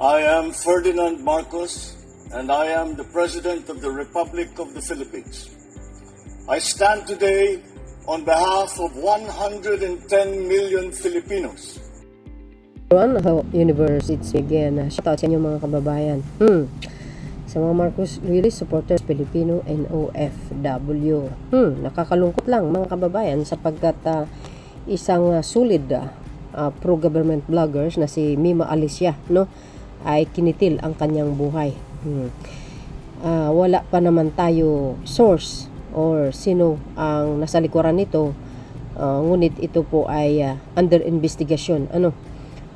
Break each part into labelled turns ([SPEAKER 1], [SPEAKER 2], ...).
[SPEAKER 1] I am Ferdinand Marcos, and I am the President of the Republic of the Philippines. I stand today on behalf of 110 million Filipinos.
[SPEAKER 2] Universe, it's again. Shoutout sa inyo mga kababayan. Sa mga Marcos Release supporters, Filipino and OFW. Nakakalungkot lang mga kababayan sapagkat isang solid pro-government vloggers na si Mima Alicia, no, ay kinitil ang kanyang buhay. Wala pa naman tayo source or sino ang nasa likuran nito, ngunit ito po ay under investigation.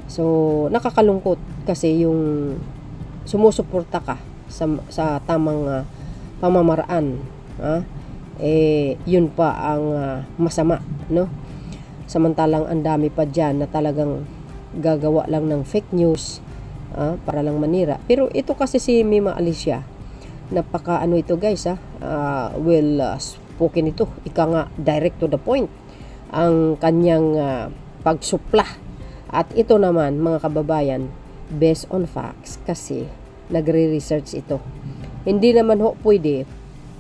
[SPEAKER 2] So nakakalungkot kasi yung sumusuporta ka sa tamang pamamaraan, yun pa ang masama, no? Samantalang ang dami pa dyan na talagang gagawa lang ng fake news para lang manira. Pero ito kasi si Mima Alicia, napaka ito guys, spoken ito. Ika nga, direct to the point ang kanyang pagsupla. At ito naman mga kababayan, based on facts kasi nagre-research ito. Hindi naman pwede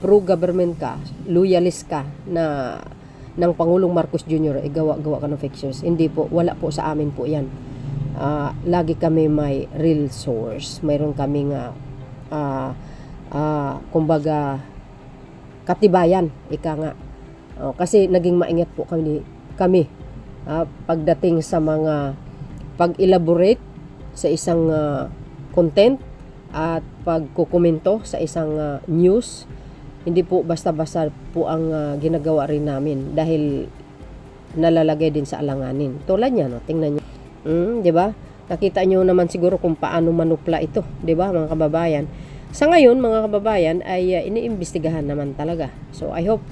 [SPEAKER 2] pro-government ka, loyalist ka na ng Pangulong Marcos Jr. gawa-gawa ka ng fake news. Hindi po, wala po sa amin po yan. Lagi kami may real source. Mayroon kaming kumbaga katibayan, ika nga. Kasi naging maingat po kami pagdating sa mga pag-elaborate sa isang content at pagkukomento sa isang news. Hindi po basta-basta po ang ginagawa rin namin dahil nalalagay din sa alanganin. Tulad niya, no? Tingnan niyo. 'Di ba? Nakita niyo naman siguro kung paano manupla ito, 'di ba, mga kababayan? Sa ngayon, mga kababayan, ay iniimbestigahan naman talaga. So I hope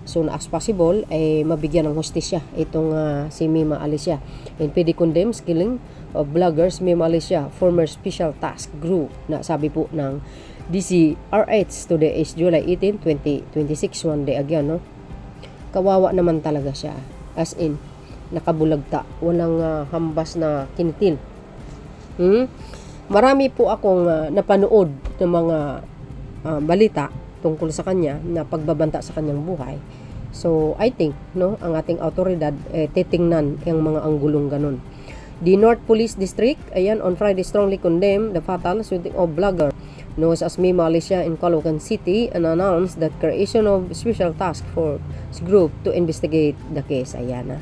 [SPEAKER 2] soon as possible ay mabigyan ng hustisya itong si Mima Alicia. NPD condemns killing of bloggers Mima Alicia, former Special Task Group, na sabi po ng DCRH today is July 18, 2026, one day again, no? Kawawa naman talaga siya. As in, nakabulagta. Walang hambas na kinitil. Marami po akong napanood ng mga balita tungkol sa kanya na pagbabanta sa kanyang buhay. So, I think, no, ang ating autoridad titingnan yung mga anggulong ganun. The North Police District, ayan, on Friday strongly condemned the fatal shooting of blogger known as Mima Alicia in Caloocan City and announced the creation of Special Task Force Group to investigate the case. Ayan na.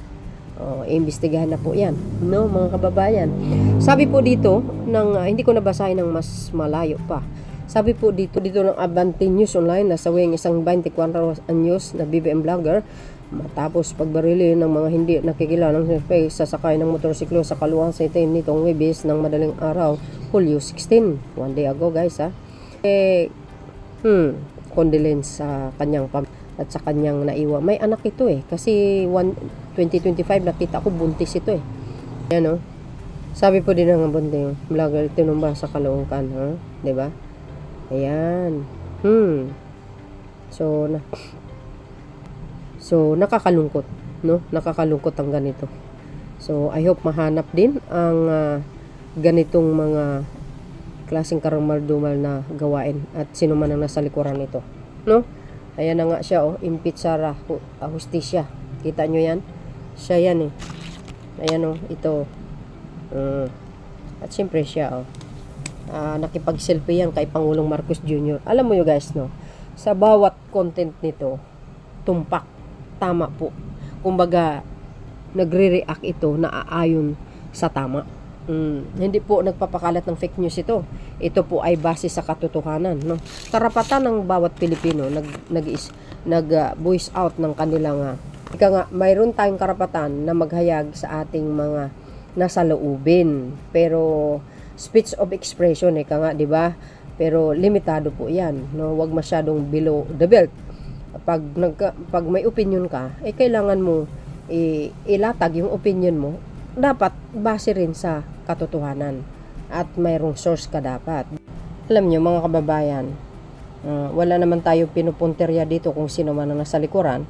[SPEAKER 2] Imbestigahan na po yan, no, mga kababayan. Sabi po dito, hindi ko nabasahin ng mas malayo pa. Sabi po dito ng Abante News Online na sawing isang 24 anyos na BBM vlogger matapos pagbarili ng mga hindi nakikilalang sasakay ng motorsiklo sa Caloocan City nitong Huwebes ng madaling araw, Hulyo 16, one day ago guys, condolence sa kanyang at sa kanyang naiwa. May anak ito kasi 2025 nakita ko buntis ito Yan, no? Sabi po din ng bunting vlogger tinumba sa Caloocan, di ba? Ayan. So nakakalungkot, no? Nakakalungkot ang ganito. So I hope mahanap din ang ganitong mga klaseng karumal-dumal na gawain at sino man ang nasa likuran nito, no? Ayan na nga siya, impeachara hustisya. Kita nyo yan? Siya yan Ayan ito. At siyempre siya nakipag-selfie yan kay Pangulong Marcos Jr. Alam mo yun guys, no? Sa bawat content nito, tumpak. Tama po. Kumbaga, nagre-react ito na aayon sa tama. Hindi po nagpapakalat ng fake news ito. Ito po ay base sa katotohanan, no? Karapatan ng bawat Pilipino nag-voice out ng kanilang ika nga, mayroon tayong karapatan na maghayag sa ating mga nasa loobin. Pero speech of expression, ika nga, 'di ba? Pero limitado po 'yan, no? Huwag masyadong below the belt. Pag may opinion ka, kailangan mo ilatag yung opinion mo. Dapat base rin sa katotohanan at mayroong source ka dapat. Alam nyo mga kababayan, wala naman tayo pinupunterya dito kung sino man ang nasa likuran.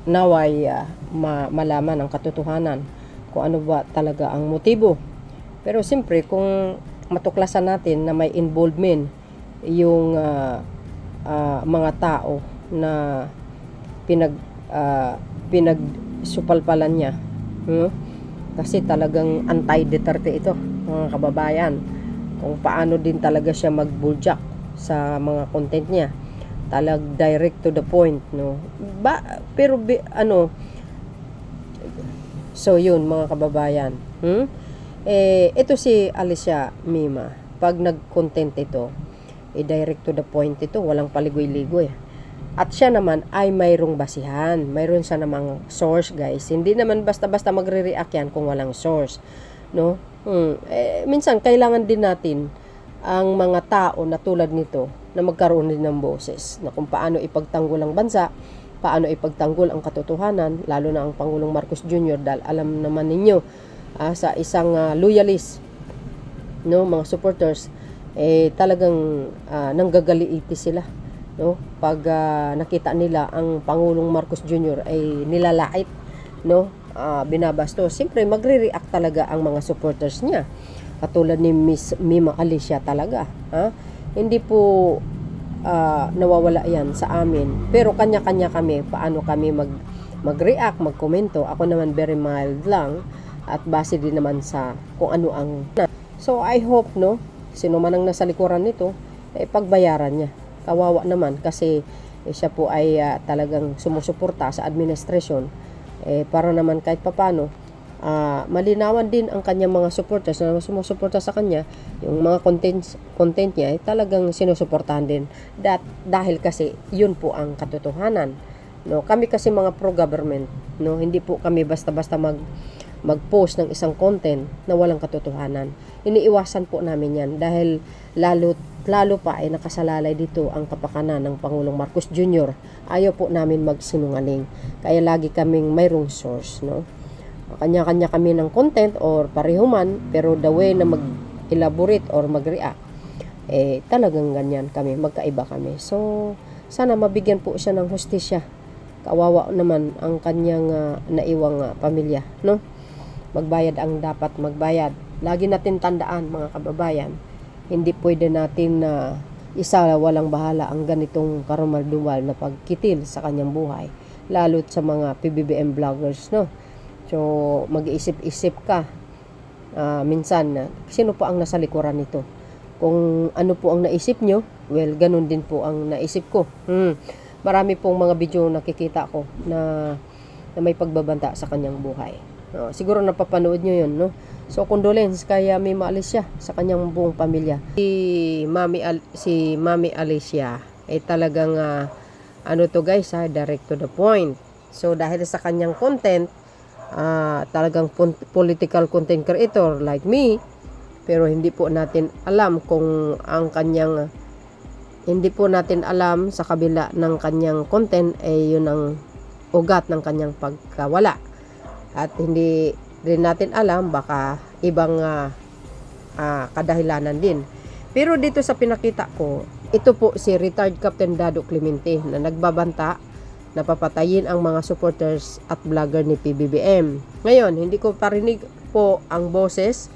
[SPEAKER 2] Naway malaman ang katotohanan kung ano ba talaga ang motibo Pero siyempre, kung matuklasan natin na may involvement yung mga tao na pinagsupalpalan niya, kasi talagang anti-Duterte ito, mga kababayan, kung paano din talaga siya magbuljak sa mga content niya, direct to the point, no? So yun, mga kababayan, ito si Alicia Mima, pag nag-content ito, direct to the point ito, walang paligoy-ligoy. At siya naman ay mayroong basihan, mayroon siya namang source, guys. Hindi naman basta-basta magre-react yan kung walang source, no? Minsan kailangan din natin ang mga tao na tulad nito na magkaroon din ng boses, na kung paano ipagtanggol ang bansa, paano ipagtanggol ang katotohanan, lalo na ang Pangulong Marcos Jr. dahil alam naman ninyo, sa isang loyalist, no, mga supporters, talagang nanggagaliiti sila, no, pag nakita nila ang Pangulong Marcos Jr. ay nilalait, no, binabasto. Siyempre magre-react talaga ang mga supporters niya, katulad ni Miss Mima Alicia talaga, hindi po nawawala yan sa amin, pero kanya-kanya kami paano kami mag-react, magkomento. Ako naman very mild lang at base din naman sa kung ano ang so I hope, no, sino man ang nasa likuran nito, pagbayaran niya. Kawawa naman kasi siya po ay talagang sumusuporta sa administrasyon, para naman kahit papano malinawan din ang kanyang mga supporters na sumusuporta sa kanya, yung mga content niya ay talagang sinusuportahan din, dahil kasi yun po ang katotohanan, no. Kami kasi mga pro-government, no, hindi po kami basta-basta mag-post ng isang content na walang katotohanan. Iniiwasan po namin yan dahil lalo pa ay nakasalalay dito ang kapakanan ng Pangulong Marcos Jr. Ayaw po namin magsinungaling, kaya lagi kaming mayroong source, no. Kanya-kanya kami ng content or pareho man, pero the way na mag-elaborate or mag-react, talagang ganyan kami, magkaiba kami. So sana mabigyan po siya ng hustisya. Kawawa naman ang kanyang naiwang pamilya, no. Magbayad ang dapat magbayad. Lagi natin tandaan, mga kababayan, hindi pwede natin isa walang bahala ang ganitong karumal-dumal na pagkitil sa kanyang buhay, lalo sa mga PBBM vloggers, no. So mag-iisip-isip ka minsan, sino po ang nasa likuran nito. Kung ano po ang naisip nyo, well, ganun din po ang naisip ko. Marami pong mga video nakikita ko na may pagbabanta sa kanyang buhay. Siguro napapanood nyo yun, no? So condolence kay Mima Alicia sa kanyang buong pamilya. Si Mami Alicia ay talagang ano to, guys, direct to the point. So dahil sa kanyang content, talagang political content creator like me, pero hindi po natin alam kung ang kanyang, hindi po natin alam sa kabila ng kanyang content ay yun ang ugat ng kanyang pagkawala. At hindi rin natin alam, baka ibang kadahilanan din. Pero dito sa pinakita ko, ito po si retired Captain Dado Clemente na nagbabanta na papatayin ang mga supporters at vlogger ni PBBM. Ngayon, hindi ko parinig po ang boses,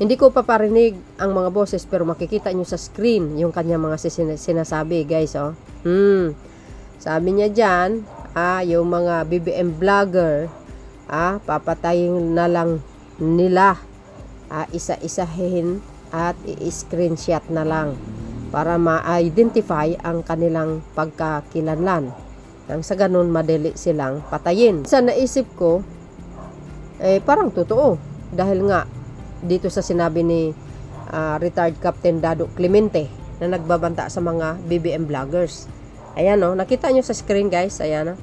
[SPEAKER 2] hindi ko pa parinig ang mga boses, pero makikita nyo sa screen yung kanyang mga sinasabi, guys, oh. Sabi niya dyan, yung mga BBM vlogger, papatayin na lang nila, isa-isahin at i-screenshot na lang para ma-identify ang kanilang pagkakilanlan. Nang sa ganun, madali silang patayin. Sa naisip ko, parang totoo. Dahil nga, dito sa sinabi ni retired Captain Dado Clemente na nagbabanta sa mga BBM vloggers. Ayan, oh, nakita nyo sa screen, guys. Ayan,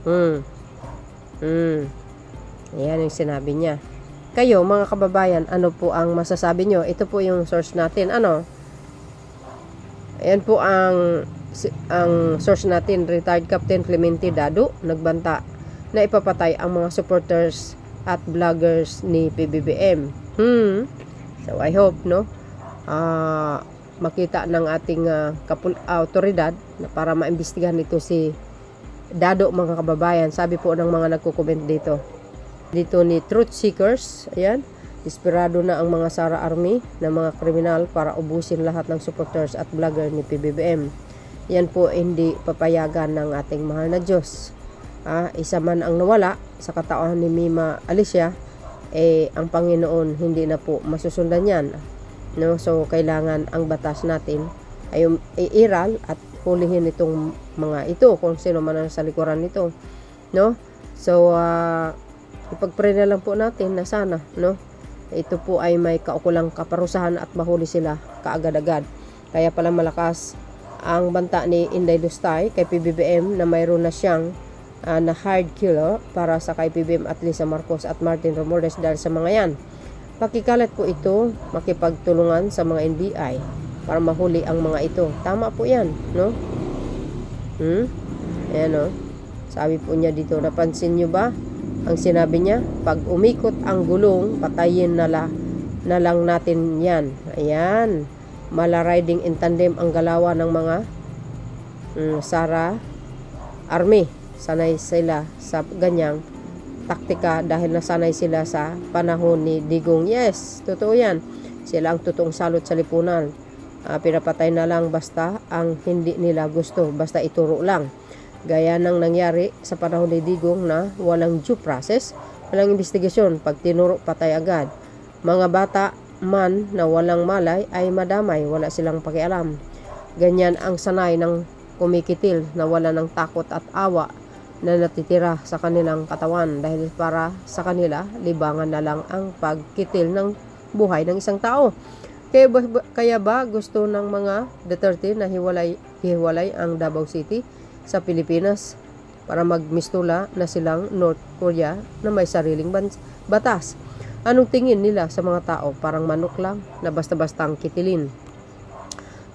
[SPEAKER 2] oh. Ayan yung sinabi niya. Kayo, mga kababayan, ano po ang masasabi nyo? Ito po yung source natin. Ano? Ayan po ang source natin, retired Captain Clemente Dado, nagbanta na ipapatay ang mga supporters at vloggers ni PBBM. So I hope, no, makita ng ating autoridad na para maimbestigahan ito si Dado, mga kababayan. Sabi po ng mga nagko-comment dito, dito ni Truth Seekers. Ayan, desperado na ang mga Sara Army na mga kriminal para ubusin lahat ng supporters at vlogger ni PBBM. Yan po hindi papayagan ng ating mahal na Diyos. Isa man ang nawala sa katauhan ni Mima Alicia, ang Panginoon hindi na po masusundan yan. No? So, kailangan ang batas natin ay iiral at hulihin itong mga ito, kung sino man ang sa likuran nito. No? So, ipag-pray na lang po natin na sana, no? Ito po ay may kaukulang kaparusahan at mahuli sila kaagad-agad. Kaya pala malakas ang banta ni Inday Lustay kay PBBM na mayroon na siyang na hard killer para sa kay PBBM at Lisa Marcos at Martin Romualdez dahil sa mga yan. Pakikalat po ito, makipagtulungan sa mga NBI para mahuli ang mga ito. Tama po yan, no? Ayan, no? Sabi po niya dito, napansin nyo ba ang sinabi niya? Pag umikot ang gulong, patayin na lang natin yan. Ayan. Mala riding in tandem ang galawan ng mga Sara Army. Sanay sila sa ganyang taktika dahil nasanay sila sa panahon ni Digong. Yes, totoo yan. Sila ang totoong salot sa lipunan. Pinapatay na lang basta ang hindi nila gusto. Basta ituro lang. Gaya ng nangyari sa panahon ni Digong na walang due process, walang investigasyon. Pag tinuro, patay agad. Mga bata man na walang malay ay madamay. Wala silang pakialam. Ganyan ang sanay ng kumikitil na wala ng takot at awa na natitira sa kanilang katawan dahil para sa kanila, libangan na lang ang pagkitil ng buhay ng isang tao. Kaya ba gusto ng mga Duterte na hiwalay ang Davao City sa Pilipinas para magmistula na silang North Korea na may sariling batas? Anong tingin nila sa mga tao? Parang manok lang na basta-bastang kitilin.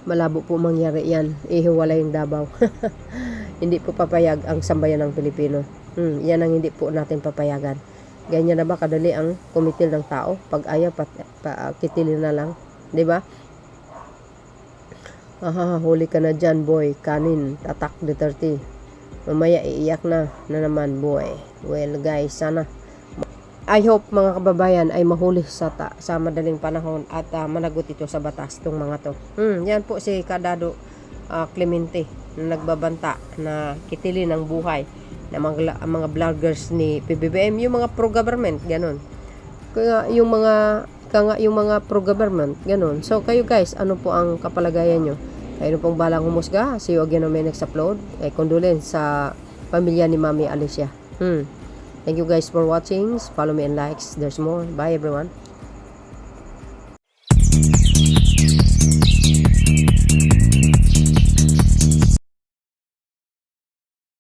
[SPEAKER 2] Malabo po mangyari yan. Ihiwalay yung Davao. Hindi po papayag ang sambayan ng Pilipino. Yan ang hindi po natin papayagan. Ganyan na ba kadali ang kumitil ng tao? Pag ayaw, kitilin na lang. Diba? Huli ka na dyan, boy. Kanin, tatak, Duterte. Mamaya iiyak na naman, boy. Well, guys, sana I hope mga kababayan ay mahuli sa madaling panahon at managot ito sa batas itong mga to. Yan po si Kadado Clemente na nagbabanta na kitilin ang buhay ng mga vloggers ni PBBM, yung mga pro-government, ganun. Kaya yung mga pro-government, ganun. So kayo guys, ano po ang kapalagayan nyo? Kayo pong balang humusga. See you again on my next upload. Condolence sa pamilya ni Mami Alicia. Thank you guys for watching. Follow me and likes. There's more. Bye everyone.